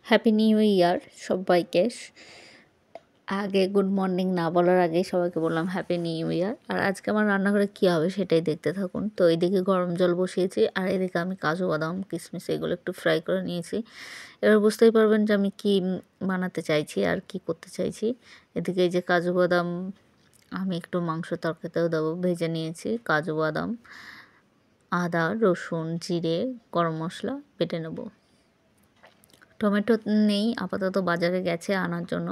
Happy new year সবাইকে। আগে good morning না বলার আগেই সবাইকে বললাম হ্যাপি নিউ ইয়ার। আর আজকে আমার রান্নাঘরে কী হবে সেটাই দেখতে থাকুন। তো এইদিকে গরম জল বসিয়েছি আর এদিকে আমি কাজু বাদাম কিশমিশ এগুলো একটু ফ্রাই করে নিয়েছি। এবার বুঝতেই পারবেন যে আমি কি বানাতে চাইছি আর কি করতে চাইছি। এদিকে এই যে কাজু বাদাম আমি একটু মাংস তরকারিতেও দেবো, ভেজে নিয়েছি। কাজু বাদাম, আদা, রসুন, জিরে, গরম মশলা বেটে নেব। টমেটো নেই আপাতত, বাজারে গেছে আনার জন্য,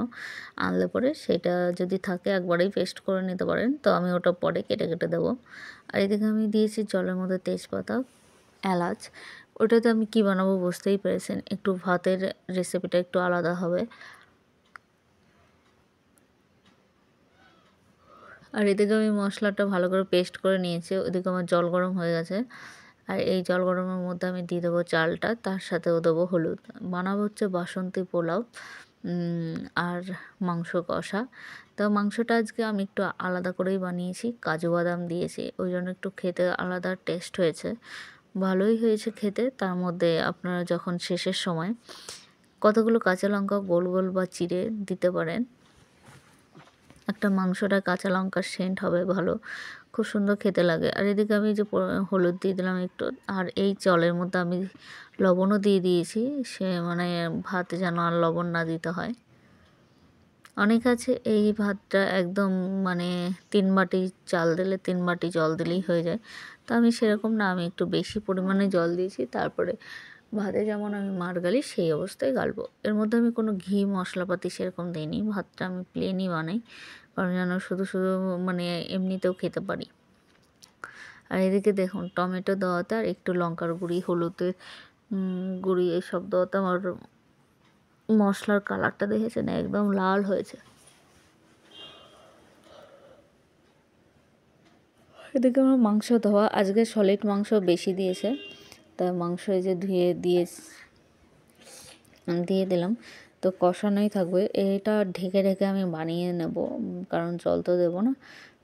আনলে পরে সেটা যদি থাকে একবারেই পেস্ট করে নিতে পারেন। তো আমি ওটা পরে কেটে কেটে দেবো। আর এদিকে আমি দিয়েছি জলের মধ্যে তেজপাতা, এলাচ। ওটাতে আমি কি বানাবো বুঝতেই পেরেছেন, একটু ভাতের রেসিপিটা একটু আলাদা হবে। আর এদিকে আমি মশলাটা ভালো করে পেস্ট করে নিয়েছি। ওদিকে আমার জল গরম হয়ে গেছে। আর এই জল গরমের মধ্যে আমি দিয়ে দেবো চালটা, তার সাথেও দেবো হলুদ। বানাবো হচ্ছে বাসন্তী পোলাও আর মাংস কষা। তো মাংসটা আজকে আমি একটু আলাদা করেই বানিয়েছি, কাজু বাদাম দিয়েছি, ওই জন্য একটু খেতে আলাদা টেস্ট হয়েছে, ভালোই হয়েছে খেতে। তার মধ্যে আপনারা যখন শেষের সময় কতগুলো কাঁচা লঙ্কা গোল গোল বা চিড়ে দিতে পারেন। একটা মাংসটা কাঁচা লঙ্কার সেন্ট হবে ভালো, খুব সুন্দর খেতে লাগে। আর এদিকে আমি যে হলুদ দিয়ে দিলাম একটু, আর এই জলের মধ্যে আমি লবণও দিয়ে দিয়েছি, সে মানে ভাতে যেন আর লবণ না দিতে হয়। অনেক আছে এই ভাতটা একদম মানে 3 বাটি চাল দিলে 3 বাটি জল দিলেই হয়ে যায়। তো আমি সেরকম না, আমি একটু বেশি পরিমাণে জল দিয়েছি। তারপরে ভাতে যেমন আমি মার গালি সেই অবস্থায় গালবো। এর মধ্যে আমি কোনো ঘি মশলাপাতি সেরকম দিইনি, ভাতটা আমি প্লেনই বানাই, কারণ যেন শুধু শুধু মানে এমনিতেও খেতে পারি। আর এদিকে দেখুন টমেটো দেওয়াতে আর একটু লঙ্কার গুঁড়ি, হলুদের গুঁড়ি এসব দেওয়াতে আমার মশলার কালারটা দেখেছেন একদম লাল হয়েছে। এদিকে আমার মাংস ধোয়া, আজকে সলিড মাংস বেশি দিয়েছে, তাই মাংস এই যে ধুয়ে দিয়ে দিলাম। তো কষানোই থাকবে, এটা ঢেকে ঢেকে আমি বানিয়ে নেব, কারণ জল তো দেবো না,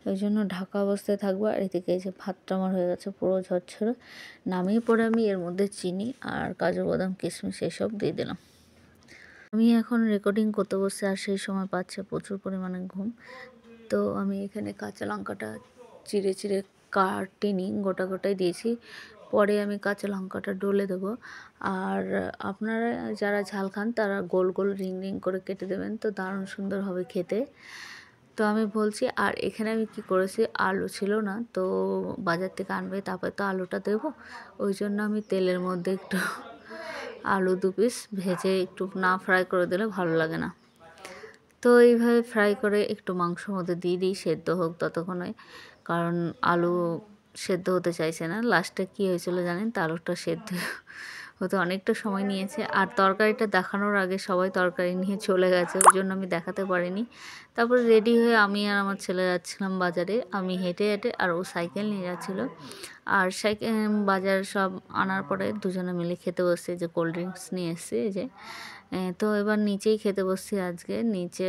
ওই জন্য ঢাকা অবস্থায় থাকবো। আর এদিকে এই যে ভাতটা আমার হয়ে গেছে পুরো ঝরঝরে, নামিয়ে পরে আমি এর মধ্যে চিনি আর কাজু বাদাম কিশমিশ এসব দিয়ে দিলাম। আমি এখন রেকর্ডিং করতে বসছি আর সেই সময় পাচ্ছে প্রচুর পরিমাণে ঘুম। তো আমি এখানে কাঁচা লঙ্কাটা চিড়ে চিড়ে কাটিনি, গোটা গোটাই দিয়েছি, পরে আমি কাঁচা লঙ্কাটা ডলে দেবো। আর আপনারা যারা ঝাল খান তারা গোল গোল রিং রিং করে কেটে দেবেন, তো দারুণ সুন্দর হবে খেতে। তো আমি বলছি, আর এখানে আমি কি করেছি, আলু ছিল না, তো বাজার থেকে আনবে তারপরে তো আলুটা দেবো, ওই জন্য আমি তেলের মধ্যে একটু আলু 2 পিস ভেজে একটু না ফ্রাই করে দিলে ভালো লাগে না। তো এইভাবে ফ্রাই করে একটু মাংসর মধ্যে দিয়ে দিই, সেদ্ধ হোক ততক্ষণে, কারণ আলু সেদ্ধ হতে চাইছে না। লাস্টে কী হয়েছিল জানেন, তো আলুটা সেদ্ধ হতে অনেকটা সময় নিয়েছে। আর তরকারিটা দেখানোর আগে সবাই তরকারি নিয়ে চলে গেছে, ওই জন্য আমি দেখাতে পারিনি। তারপরে রেডি হয়ে আমি আর আমার ছেলে যাচ্ছিলাম বাজারে, আমি হেঁটে হেঁটে আর ও সাইকেল নিয়ে যাচ্ছিলো। আর বাজার সব আনার পরে দুজনে মিলে খেতে বসছে, যে কোল্ড ড্রিঙ্কস নিয়ে এসছে এই যে। তো এবার নিচেই খেতে বসছি আজকে, নিচে